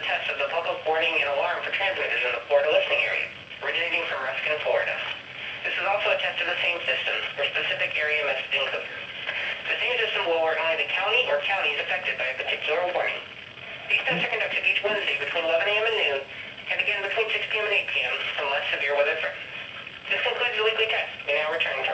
test of the public warning and alarm for transmitters in the Florida listening area, originating from Ruskin, Florida. This is also a test of the same system for specific area messaging code. The same system will alert only the county or counties affected by a particular warning. These tests are conducted each Wednesday between 11 a.m. and noon, and again between 6 p.m. and 8 p.m. unless severe weather threatens. This concludes the weekly test. We now return to